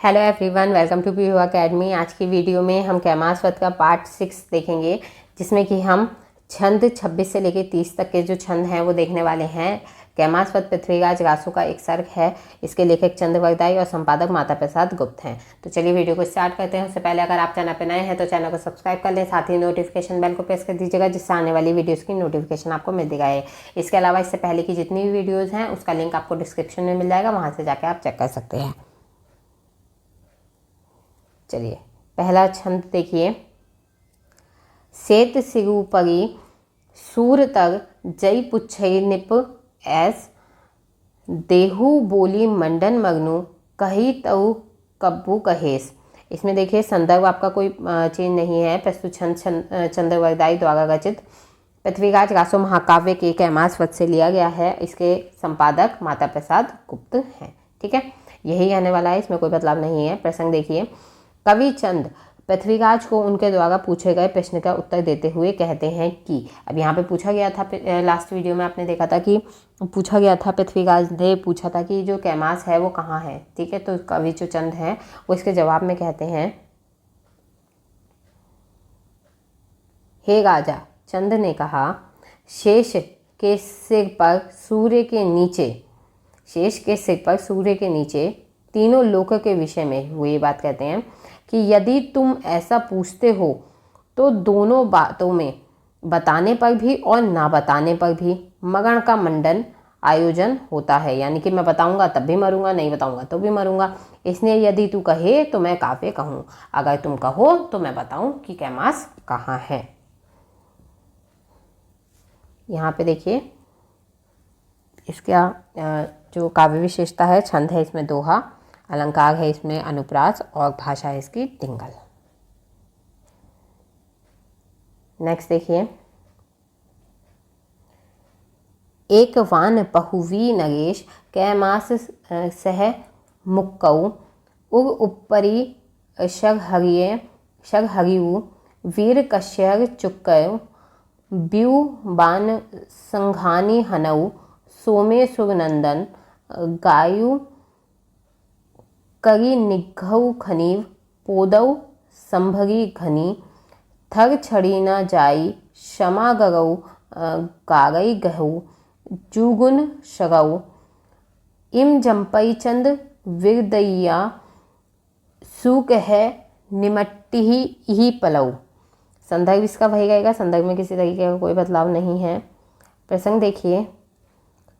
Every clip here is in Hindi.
Hello everyone, welcome to PU academy. आज की वीडियो में हम कैमास्वत का पार्ट 6 देखेंगे, जिसमें कि हम छंद 26 से लेकर 30 तक के जो छंद हैं वो देखने वाले हैं। कैमास्वत पृथ्वीराज रासो का एक सर्ग है। इसके लेखक चंद्रवरदाई और संपादक माता प्रसाद गुप्त हैं। तो चलिए वीडियो को स्टार्ट करते हैं। उससे पहले अगर आप चैनल पर नए हैं तो चैनल को सब्सक्राइब कर लें, साथ ही नोटिफिकेशन बेल को प्रेस कर दीजिएगा, जिससे आने वाली वीडियोज़ की नोटिफिकेशन आपको मिल जाएगा। इसके अलावा इससे पहले की जितनी भी वीडियोज़ हैं उसका लिंक आपको डिस्क्रिप्शन में मिल जाएगा, वहाँ से जाकर आप चेक कर सकते हैं। चलिए पहला छंद देखिए। सेत सिरुपरी सूर तर जय पुच्छई निप ऐस देहु बोली मंडन मगनु कही तऊ कब्बू कहेस। इसमें देखिए संदर्भ आपका कोई चेंज नहीं है। प्रस्तुत छंद चंद्रवरदाई द्वारा रचित पृथ्वीराज रासो महाकाव्य के कैमास्वत से लिया गया है। इसके संपादक माता प्रसाद गुप्त हैं। ठीक है, यही आने वाला है, इसमें कोई बदलाव नहीं है। प्रसंग देखिए। कवि चंद पृथ्वीराज को उनके द्वारा पूछे गए प्रश्न का उत्तर देते हुए कहते हैं कि, अब यहाँ पे पूछा गया था, लास्ट वीडियो में आपने देखा था कि पूछा गया था, पृथ्वीराज ने पूछा था कि जो कैमास है वो कहाँ है। ठीक है, तो कवि जो चंद हैं वो इसके जवाब में कहते हैं, हे राजा, चंद ने कहा, शेष के सिर पर सूर्य के नीचे, शेष के सिर पर सूर्य के नीचे तीनों लोक के विषय में वो ये बात कहते हैं कि यदि तुम ऐसा पूछते हो तो दोनों बातों में, बताने पर भी और ना बताने पर भी, मरण का मंडन आयोजन होता है। यानी कि मैं बताऊंगा तब भी मरूंगा, नहीं बताऊंगा तो भी मरूंगा। इसलिए यदि तू कहे तो मैं काव्य कहूँ, अगर तुम कहो तो मैं बताऊं कि कैमास कहाँ है। यहाँ पे देखिए इसका जो काव्य विशेषता है, छंद है इसमें दोहा, अलंकार है इसमें अनुप्रास और भाषा है इसकी डिंगल। नेक्स्ट देखिए। एक वान पहुवी नगेश कैमास सह मुक्कऊ उग उपरी शगहरियु वीर कश्यर चुक्कय ब्यू बान संघानी हनऊ सोमे सुरनंदन गायु करी निघऊ खनीव पोदऊ संभरी घनी थर छड़ी न जाई क्षमा गरऊ गारई गहू जुगुन शगऊ इम जम्पई चंद विरदैया सूक है निमट्टी ही पलऊ। संदर्भ इसका वही रहेगा, संदर्भ में किसी तरीके का कोई बदलाव नहीं है। प्रसंग देखिए।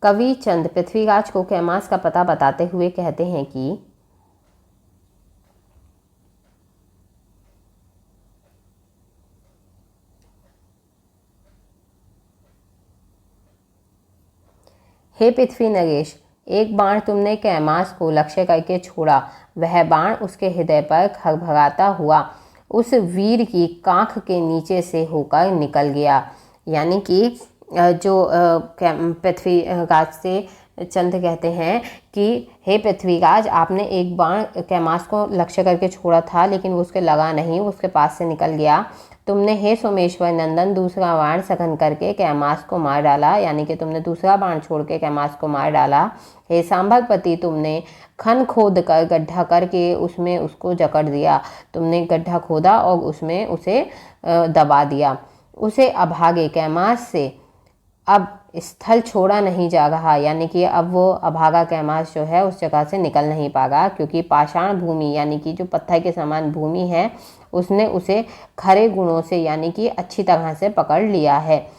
कवि चंद पृथ्वीराज को कैमास का पता बताते हुए कहते हैं कि, हे पृथ्वी नरेश, एक बाण तुमने कैमास को लक्ष्य करके छोड़ा, वह बाण उसके हृदय पर खरभराता हुआ उस वीर की कांख के नीचे से होकर निकल गया। यानी कि जो पृथ्वीराज से चंद कहते हैं कि हे पृथ्वीराज, आपने एक बाण कैमास को लक्ष्य करके छोड़ा था, लेकिन वो उसके लगा नहीं, वो उसके पास से निकल गया। तुमने हे सोमेश्वर नंदन दूसरा बाण सघन करके कैमास को मार डाला, यानी कि तुमने दूसरा बाण छोड़ के कैमास को मार डाला। हे सांभरपति, तुमने खन खोद कर गड्ढा करके उसमें उसको जकड़ दिया। तुमने गड्ढा खोदा और उसमें उसे दबा दिया। उसे अभागे कैमास से अब स्थल छोड़ा नहीं जा रहा, यानी कि अब वो अभागा कैमास जो है उस जगह से निकल नहीं पाएगा, क्योंकि पाषाण भूमि यानी कि जो पत्थर के समान भूमि है उसने उसे खरे गुणों से यानी कि अच्छी तरह से पकड़ लिया है।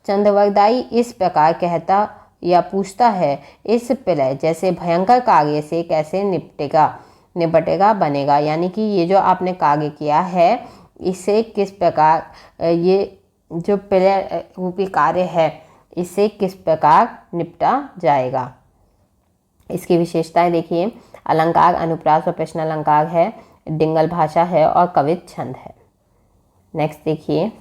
चंद्रवरदाई इस प्रकार कहता या पूछता है, इस प्रलय जैसे भयंकर कार्य से कैसे निपटेगा बनेगा। यानी कि ये जो आपने कार्य किया है इससे किस प्रकार, ये जो प्रलय रूपी कार्य है इससे किस प्रकार निपटा जाएगा। इसकी विशेषताएं देखिए। अलंकार अनुप्रास और प्रश्न अलंकार है, डिंगल भाषा है और कवित छंद है। नेक्स्ट देखिए।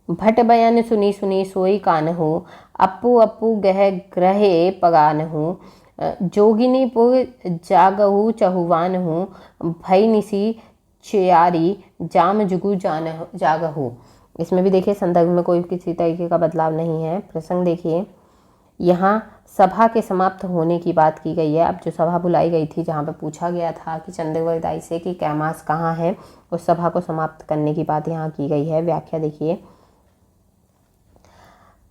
भट बयन सुनी सुनी सोई कानहु अप्पू अप्पू गह ग्रहे पगानहु जोगिनीपुर जागहु चहुवानहु भई निसी चियारी जाम जुगु जागहु। इसमें भी देखिए संदर्भ में कोई किसी तरीके का बदलाव नहीं है। प्रसंग देखिए। यहाँ सभा के समाप्त होने की बात की गई है। अब जो सभा बुलाई गई थी जहाँ पे पूछा गया था कि चंद्रवरदाई से कि कैमास कहाँ है, उस सभा को समाप्त करने की बात यहाँ की गई है। व्याख्या देखिए,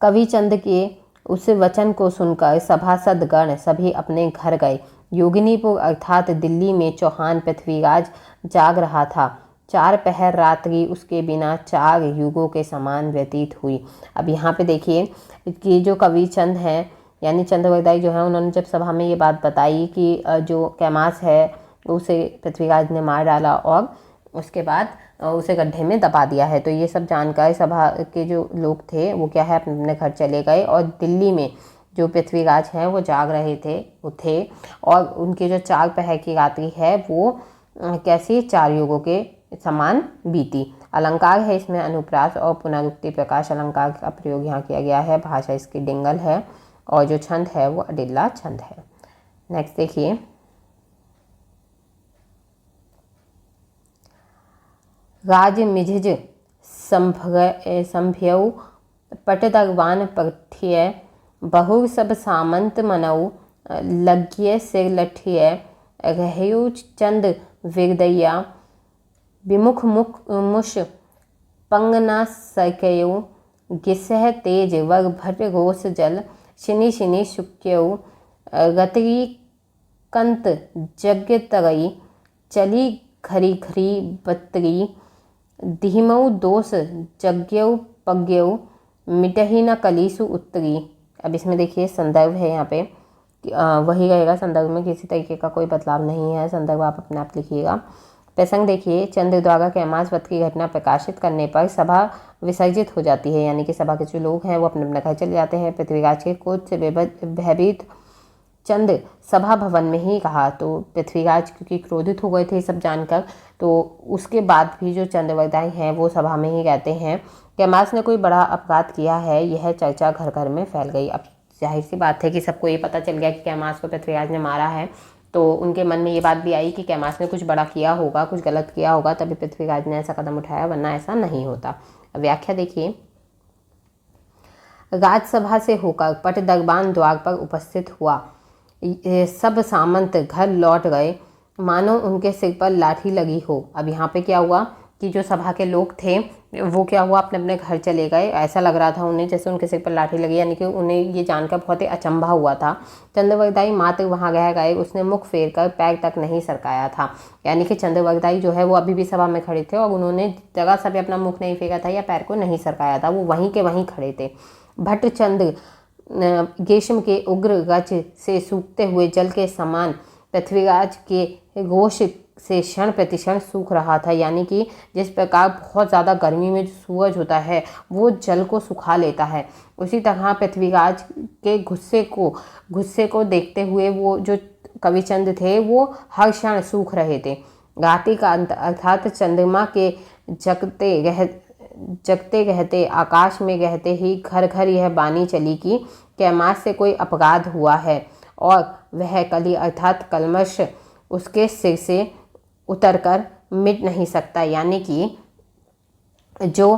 कवि चंद के उस वचन को सुनकर सभासदगण सभी अपने घर गए। योगिनीपुर अर्थात दिल्ली में चौहान पृथ्वीराज जाग रहा था। 4 पहर रात्रि उसके बिना 4 युगों के समान व्यतीत हुई। अब यहाँ पे देखिए कि जो कवि चंद हैं यानी चंद्रवरदाई जो है, उन्होंने जब सभा में ये बात बताई कि जो कैमास है उसे पृथ्वीराज ने मार डाला और उसके बाद उसे गड्ढे में दबा दिया है। तो ये सब जानकर सभा के जो लोग थे वो क्या है, अपने अपने घर चले गए और दिल्ली में जो पृथ्वीराज हैं वो जाग रहे थे, वो थे। और उनके जो 4 पहर की रात्रि है वो कैसी 4 युगों के समान बीती। अलंकार है इसमें अनुप्रास और पुनरुक्ति प्रकाश अलंकार का प्रयोग यहाँ किया गया है। भाषा इसकी डिंगल है और जो छंद है वो अडिल्ला छंद है। नेक्स्ट देखिए, राज मिझिज संभ्यऊ पटदगवान पठिय बहु सब सामंत मनऊ लग्य सिर लठिय रहयु चंद विरदैया विमुख मुख मुश पंग न सकयु गिसह तेज वर भट रोष जल शिनि शिनि शुक्यऊ गतरी कंत जग्य तरई चली घरी घरी बतरी धीमऊ दोष जज्ञऊ पज्ञऊ मिटही न कलीसु उत्तरी। अब इसमें देखिए संदर्भ है यहाँ पे वही रहेगा, संदर्भ में किसी तरीके का कोई बदलाव नहीं है, संदर्भ आप अपने आप लिखिएगा। प्रसंग देखिए, चंद्र द्वारा कैमास वध की घटना प्रकाशित करने पर सभा विसर्जित हो जाती है, यानी कि सभा के जो लोग हैं वो अपने अपने घर चले जाते हैं। पृथ्वीराज के क्रोध से भयभीत चंद्र सभा भवन में ही रहा। तो पृथ्वीराज क्योंकि क्रोधित हो गए थे सब जानकर, तो उसके बाद भी जो चंद्रवरदाई हैं वो सभा में ही रहते हैं। कैमास ने कोई बड़ा अपराध किया है, यह चर्चा घर घर में फैल गई। अब जाहिर सी बात है कि सबको ये पता चल गया कि कैमास को पृथ्वीराज ने मारा है, तो उनके मन में ये बात भी आई कि कैमास ने कुछ बड़ा किया होगा, कुछ गलत किया होगा, तभी पृथ्वीराज ने ऐसा कदम उठाया, वरना ऐसा नहीं होता। व्याख्या देखिए, राजसभा से होकर पट दरबान द्वार पर उपस्थित हुआ। सब सामंत घर लौट गए मानो उनके सिर पर लाठी लगी हो। अब यहाँ पे क्या हुआ कि जो सभा के लोग थे वो क्या हुआ, अपने अपने घर चले गए। ऐसा लग रहा था उन्हें जैसे उनके सिर पर लाठी लगी, यानी कि उन्हें ये जानकर बहुत ही अचंभा हुआ था। चंद्रवरदाई मात्र वहाँ रह गए, उसने मुख फेर कर पैर तक नहीं सरकाया था। यानी कि चंद्रवरदाई जो है वो अभी भी सभा में खड़े थे और उन्होंने जगह से भी अपना मुख नहीं फेंका था या पैर को नहीं सरकाया था, वो वहीं के वहीं खड़े थे। भट्ट चंद ग्रीष्म के उग्र गज से सूखते हुए जल के समान पृथ्वीराज के रोष से क्षण प्रतिक्षण सूख रहा था। यानी कि जिस प्रकार बहुत ज़्यादा गर्मी में जो सूरज होता है वो जल को सुखा लेता है, उसी तरह पृथ्वीराज के गुस्से को देखते हुए वो जो कविचंद थे वो हर क्षण सूख रहे थे। रात्रि का अंत अर्थात चंद्रमा के जगते रहते आकाश में रहते ही घर घर यह बानी चली कि कैमास से कोई अपराध हुआ है और वह कली अर्थात कलमश उसके सिर से उतरकर मिट नहीं सकता। यानी कि जो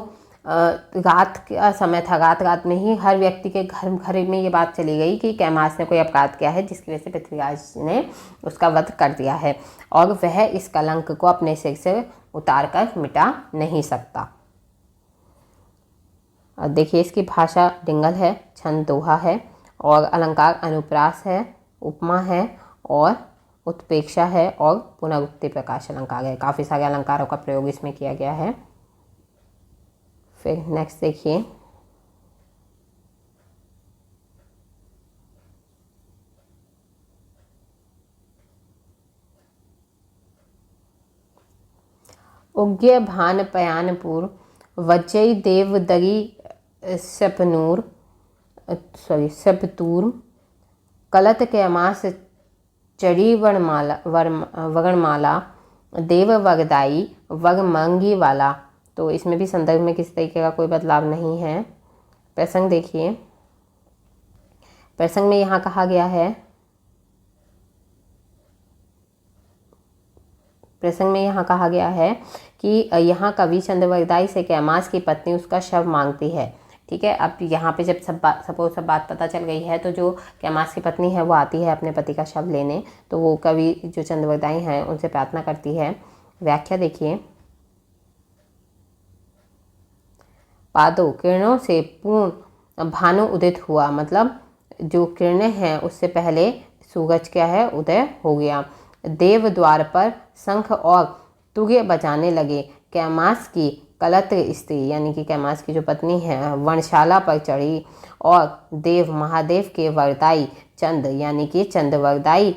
रात का समय था, रात में ही हर व्यक्ति के घर में ये बात चली गई कि कैमास ने कोई अपराध किया है जिसकी वजह से पृथ्वीराज ने उसका वध कर दिया है और वह इस कलंक को अपने सिर से उतार कर मिटा नहीं सकता। देखिए इसकी भाषा डिंगल है, छंद दोहा है और अलंकार अनुप्रास है, उपमा है और उत्प्रेक्षा है और पुनरुक्ति प्रकाश अलंकार है। काफ़ी सारे अलंकारों का प्रयोग इसमें किया गया है। फिर नेक्स्ट देखिए, उज्ञ भान पयानपुर वज्जई देवदरी सपतूर कलत कैमास चढ़ी वरणमाला देव वरदाई वरमंगी वाला। तो इसमें भी संदर्भ में किसी तरीके का कोई बदलाव नहीं है। प्रसंग देखिए, प्रसंग में यहाँ कहा गया है, प्रसंग में यहाँ कहा गया है कि यहाँ कवि चंद्रवरदाई से कैमास की पत्नी उसका शव मांगती है। ठीक है। अब यहाँ पे जब सपोज सब बात पता चल गई है, तो जो कैमास की पत्नी है वो आती है अपने पति का शव लेने। तो वो कवि जो चंद्रवरदाई हैं उनसे प्रार्थना करती है। व्याख्या देखिए, पादों किरणों से पूर्ण भानु उदित हुआ, मतलब जो किरणें हैं उससे पहले सूरज क्या है, उदय हो गया। देव द्वार पर शंख और तुगे बजाने लगे। कैमास की कलत्र स्त्री यानी कि कैमास की जो पत्नी है वनशाला पर चढ़ी और देव महादेव के वरदाई चंद यानी कि चंद्रवरदाई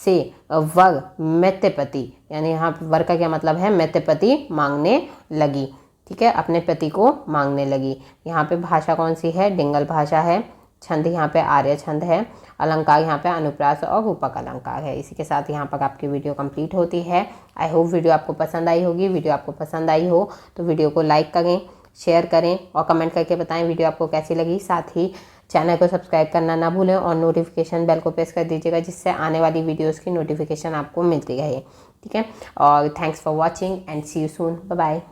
से वर मैत्यपति, यानी यहाँ वर का क्या मतलब है, मैत्यपति मांगने लगी। ठीक है, अपने पति को मांगने लगी। यहाँ पे भाषा कौन सी है, डिंगल भाषा है। छंद यहाँ पे आर्य छंद है। अलंकार यहाँ पे अनुप्रास और रूपक अलंकार है। इसी के साथ यहाँ पर आपकी वीडियो कंप्लीट होती है। आई होप वीडियो आपको पसंद आई होगी। वीडियो आपको पसंद आई हो तो वीडियो को लाइक करें, शेयर करें और कमेंट करके बताएं वीडियो आपको कैसी लगी। साथ ही चैनल को सब्सक्राइब करना ना भूलें और नोटिफिकेशन बेल को प्रेस कर दीजिएगा, जिससे आने वाली वीडियोज़ की नोटिफिकेशन आपको मिलती रहे। ठीक है, और thanks for watching and see you soon. Bye bye.